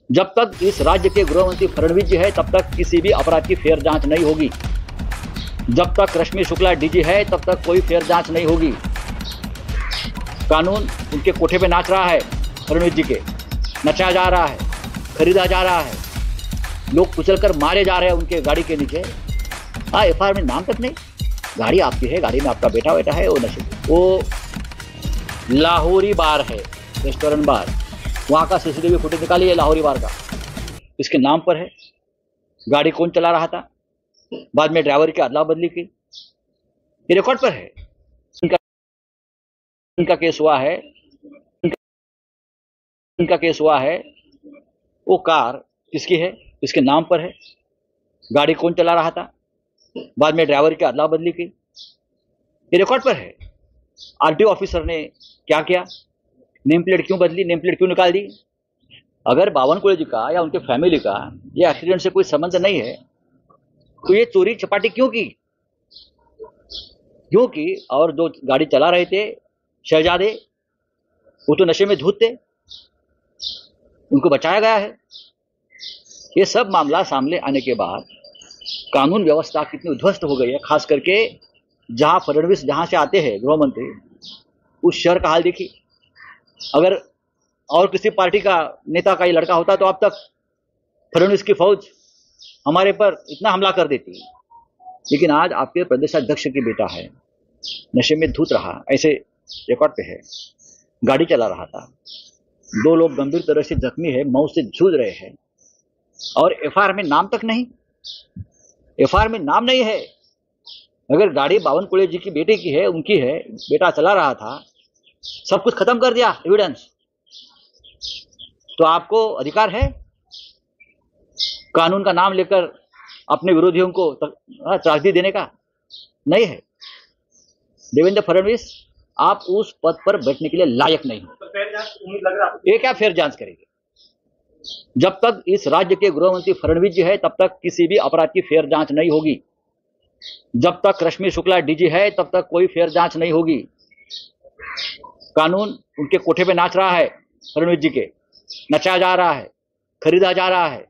जब तक इस राज्य के गृहमंत्री फडणवीस जी है तब तक किसी भी अपराध की फेयर जांच नहीं होगी। जब तक रश्मि शुक्ला डीजी है तब तक कोई फेयर जांच नहीं होगी। कानून उनके कोठे पे नाच रहा है, फडणवीस जी के नचाया जा रहा है, खरीदा जा रहा है, लोग कुचलकर मारे जा रहे हैं उनके गाड़ी के नीचे। एफआईआर में नाम तक नहीं, गाड़ी आपकी है, गाड़ी में आपका बेटा बेटा है, वो नशे, वो लाहौरी बार है, रेस्टोरेंट बार, वहाँ का सीसीटीवी फुटेज निकालिए लाहौरी बार का, इसके नाम पर है। गाड़ी कौन चला रहा था, बाद में ड्राइवर की अदला बदली की, ये रिकॉर्ड पर है। इनका केस हुआ है, इनका केस हुआ है। वो कार किसकी है, किसके नाम पर है, गाड़ी कौन चला रहा था, बाद में ड्राइवर की अदला बदली की, ये रिकॉर्ड पर है। आरटीओ ऑफिसर ने क्या किया, नेम प्लेट क्यों बदली, नेम प्लेट क्यों निकाल दी। अगर बावनकुळे जी का या उनके फैमिली का ये एक्सीडेंट से कोई संबंध नहीं है तो ये चोरी चपाटी क्यों की, क्योंकि और जो गाड़ी चला रहे थे शहजादे, वो तो नशे में धूत थे, उनको बचाया गया है। ये सब मामला सामने आने के बाद कानून व्यवस्था कितनी उध्वस्त हो गई है, खास करके जहां फडणवीस जहां से आते हैं गृह मंत्री, उस शहर का हाल देखिए। अगर और किसी पार्टी का नेता का ये लड़का होता तो अब तक फडणवीस की फौज हमारे पर इतना हमला कर देती, लेकिन आज आपके प्रदेशाध्यक्ष की बेटा है, नशे में धूत रहा, ऐसे रिकॉर्ड पे है, गाड़ी चला रहा था, 2 लोग गंभीर तरह से जख्मी है, मौत से जूझ रहे हैं, और एफआईआर में नाम तक नहीं, एफआईआर में नाम नहीं है। अगर गाड़ी बावनकुळे जी की बेटे की है, उनकी है, बेटा चला रहा था, सब कुछ खत्म कर दिया एविडेंस, तो आपको अधिकार है कानून का नाम लेकर अपने विरोधियों को त्रासदी देने का? नहीं है। देवेंद्र फडणवीस, आप उस पद पर बैठने के लिए लायक नहीं हो। ये क्या फेयर जांच करेंगे? जब तक इस राज्य के गृहमंत्री फडणवीस जी है तब तक किसी भी अपराध की फेयर जांच नहीं होगी। जब तक रश्मि शुक्ला डीजी है तब तक कोई फेयर जांच नहीं होगी। कानून उनके कोठे पे नाच रहा है, फडणवीस जी के नचाया जा रहा है, खरीदा जा रहा है,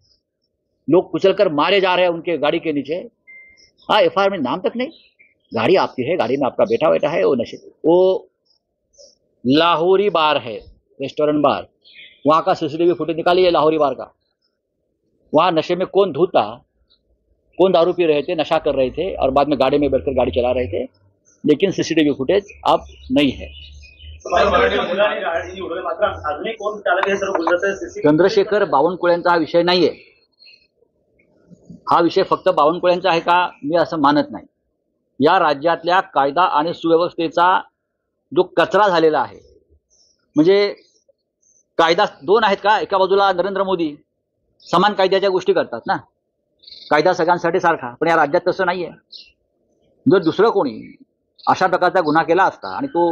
लोग कुचलकर मारे जा रहे हैं उनके गाड़ी के नीचे। एफआईआर में नाम तक नहीं, गाड़ी आपकी है, गाड़ी में आपका बेटा बेटा है, वो नशे, वो लाहौरी बार है, रेस्टोरेंट बार, वहाँ का सीसीटीवी फुटेज निकालिए लाहौरी बार का, वहाँ नशे में कौन धूत था, कौन दारू पी रहे थे, नशा कर रहे थे और बाद में गाड़ी में बैठकर गाड़ी चला रहे थे, लेकिन सीसीटीवी फुटेज अब नहीं है। चंद्रशेखर बावनकुळेंचा हा विषय नाहीये, हा विषय फक्त बावनकुळेंचा आहे का, मी असं मानत नाही। या राज्यातल्या कायदा आणि सुव्यवस्थेचा जो कचरा झालेला आहे, म्हणजे कायदा 2 आहेत का, एका बाजूला नरेंद्र मोदी समान कायद्याच्या गोष्टी करतात ना, कायदा सगळ्यांसाठी सारखा, पण या राज्यात तसं नाहीये। जर दुसरं कोणी अशा प्रकारचा गुन्हा केला असता आणि तो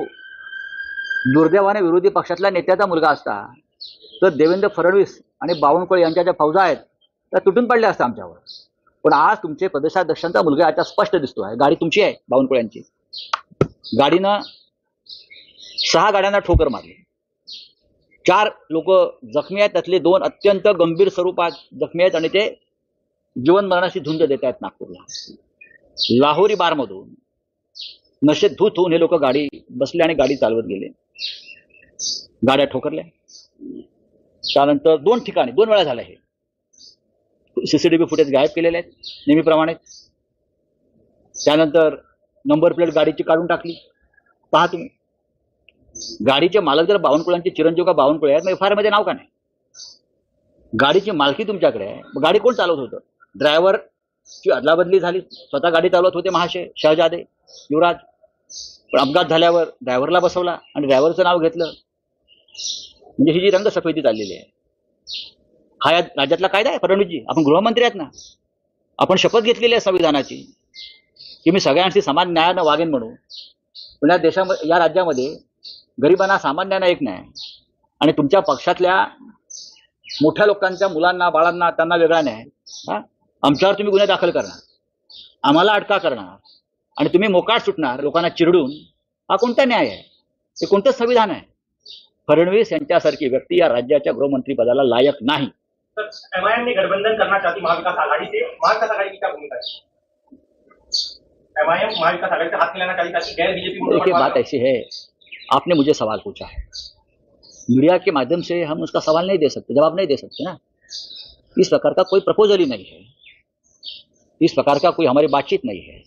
दुर्दैवाने विरोधी पक्षातल्या नेत्याचा मुलगा असता तर देवेंद्र फडणवीस आणि बावनकुळे यांच्या ज्या फौजा आहेत त्या तुटून पडल्या असत्या आमच्यावर। पण आज तुमचे प्रदेशाध्यक्षांचा मुलगा आता स्पष्ट दिसतोय, गाडी तुमची आहे बावनकुळ्यांची, गाडीनं 6 गाड्यांना ठोकर मारली, 4 लोक जखमी आहेत, त्यातले 2 अत्यंत गंभीर स्वरूपात जखमी आहेत आणि ते जीवन मरणाशी झुंज देत आहेत नागपूरला। लाहोरी बारमधून नशेत धूत होऊन हे लोक गाडी बसले आणि गाडी चालवत गेले, गाड्या ठोकरल्या। त्यानंतर 2 ठिकाणी 2 वेळा झालं, हे सीसीटीव्ही फुटेज गायब केलेले आहेत नेहमीप्रमाणे। त्यानंतर नंबर प्लेट गाडीची काढून टाकली, पहा तुम्ही, गाडीचे मालक जर बावनकुळ्यांचे चिरंजीव का बावनकुळे आहेत, मग एफआयआर मध्ये नाव का नाही? गाडीची मालकी तुमच्याकडे आहे, मग गाडी कोण चालवत होतं? ड्रायव्हरची अदलाबदली झाली, स्वतः गाडी चालवत होते महाशय शहजादे युवराज, पण अपघात झाल्यावर ड्रायव्हरला बसवला आणि ड्रायव्हरचं नाव घेतलं, म्हणजे ही जी रंगसफेदी चाललेली आहे। हा या राज्यातला कायदा आहे फडणवीसजी, आपण गृहमंत्री आहेत ना, आपण शपथ घेतलेली आहे संविधानाची की मी सगळ्यांशी समान न्यायानं वागेन म्हणून, पण या देशामध्ये, या राज्यामध्ये गरिबांना सामान्यांना एक न्याय, आणि तुमच्या पक्षातल्या मोठ्या लोकांच्या मुलांना बाळांना त्यांना वेगळा न्याय। आमच्यावर तुम्ही गुन्हे दाखल करणार, आम्हाला अटका करणार आणि तुम्ही मोकाट सुटणार लोकांना चिरडून, हा कोणता न्याय आहे? हे कोणतं संविधान आहे? फडणवीस यांच्यासारखी व्यक्ती या राज्याच्या गृहमंत्री पदाला लायक नाही। सर, एमआईएम ने गठबंधन करना चाहती महाविकास आघाड़ी से, महाविकास आघाड़ी की क्या भूमिका है? एमआईएम महाविकास आघाड़ी से हाथ मिलाना चाहती ताकि गैर बीजेपी। देखिए, बात ऐसी है, आपने मुझे सवाल पूछा है, मीडिया के माध्यम से हम उसका सवाल नहीं दे सकते, जवाब नहीं दे सकते ना। इस प्रकार का कोई प्रपोजल ही नहीं है, इस प्रकार का कोई हमारी बातचीत नहीं है।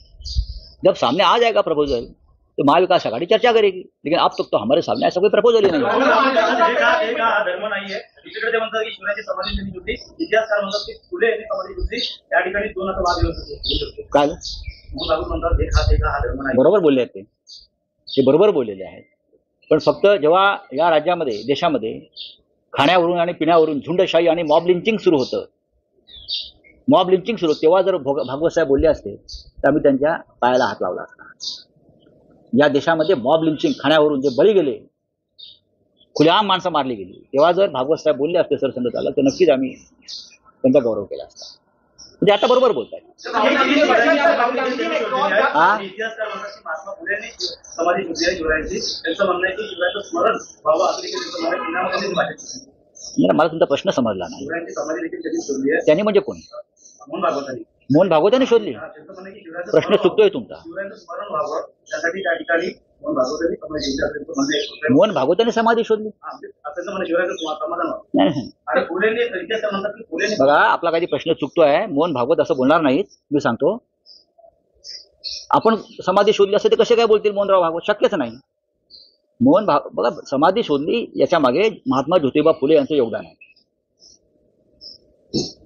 जब सामने आ जाएगा प्रपोजल तो महाविकास आघाड़ी चर्चा करेगी, लेकिन अब तक तो हमारे सामने ऐसा कोई प्रपोजल ही नहीं है। धर्म नाहीये, दुसरीकडे म्हणतात की शिवरायांची समाधी त्यांनी जुळली, इतिहासकार म्हणतात की फुले यांनी समाधी जुळली, या ठिकाणी दोन आता वाद होते काय म्हणतात हा धर्म नाही। बरोबर बोलले आहेत ते बरोबर बोललेले आहेत, पण फक्त जेव्हा या राज्यामध्ये देशामध्ये खाण्यावरून आणि पिण्यावरून झुंडशाही आणि मॉब लिंचिंग सुरू होतं, तेव्हा जर भागवत साहेब बोलले असते तर आम्ही त्यांच्या पायाला हात लावला असता। या देशामध्ये मॉब लिंचिंग, खाण्यावरून जे बळी गेले, खुलेआम माणसं मारली गेली, तेव्हा जर भागवत साहेब बोलले असते सरसंघ चालक तर नक्कीच आम्ही त्यांचा गौरव केला असता। म्हणजे आता बरोबर बोलताय। महात्मा फुलेंनी समाधी जुळली शिवरायांची, त्यांचं म्हणणं आहे की शिवरायांचं स्मरण व्हावं असं देखील त्यांचं म्हणणं आहे। मला तुमचा प्रश्न समजला नाही। शिवरायांची समाधी देखील त्यांनी जुळली आहे, त्यांनी म्हणजे कोण? मोहन भागवतांनी। मोहन भागवतांनी शोधली? त्यांचं म्हणणं की शिवरायांचं प्रश्न चुकतोय तुमचा। शिवरायांचं स्मरण व्हावं त्यासाठी त्या ठिकाणी मोहन भागवतांनी समाधी जुळली असं म्हणणं आहे। मोहन भागवतांनी समाधी शोधली? त्यांचं म्हणणं शिवरायांचं समाधान व्हावं। नाही, आणि फुलेंनी इतिहासकार म्हणतात की फुलेंनी। बघा, आपला काही प्रश्न चुकतोय। मोहन भागवत असं बोलणार नाहीत, मी सांगतो। आपण समाधी शोधली असते तर कसे काय बोलतील मोहनराव भागवत? शक्यच नाही। बघा, समाधी शोधली याच्या मागे महात्मा ज्योतिबा फुले यांचं योगदान आहे,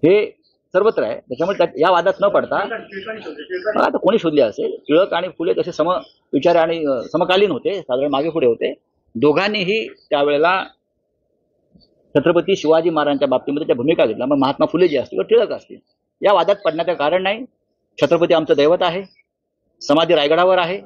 हे सर्वत्र आहे। त्याच्यामुळे या वादात न पडता बघा, आता कोणी शोधली असेल, टिळक आणि फुले तसे समविचारी आणि समकालीन होते, साधारण मागे पुढे होते। दोघांनीही त्यावेळेला छत्रपती शिवाजी महाराजांच्या बाबतीमध्ये त्या भूमिका घेतल्या। मग महात्मा फुले जे असतील किंवा टिळक असतील, या वादात पडण्याचं कारण नाही। छत्रपती आमचं दैवत आहे, समाधी रायगडावर आहे,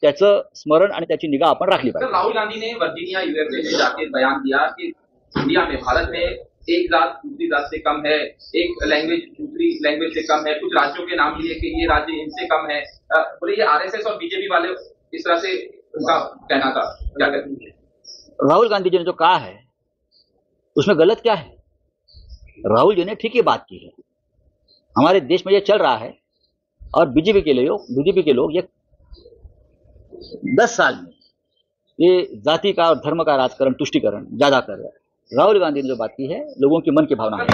त्याचं स्मरण आणि त्याची निगा आपण राखली पाहिजे। राहुल गांधी ने वर्जीनिया यूएसए में जाके बयान दिया कि इंडिया में, भारत में एक जात दूसरी जात से कम है, एक लैंग्वेज दूसरी लैंग्वेज से कम है, कुछ राज्यों के नाम लिए कि ये राज्य इनसे कम है। बोले ये आरएसएस और बीजेपी वाले इस तरह से उनका कहना था, क्या कहते हैं? राहुल गांधी जी ने जो कहा है उसमें गलत क्या है? राहुल जी ने ठीक ही बात की है। हमारे देश में ये चल रहा है और बीजेपी के लोग ये 10 साल में ये जाति का और धर्म का राजकारण, तुष्टिकरण ज्यादा कर रहे हैं। राहुल गांधी ने जो बात की है, लोगों की मन की भावना है।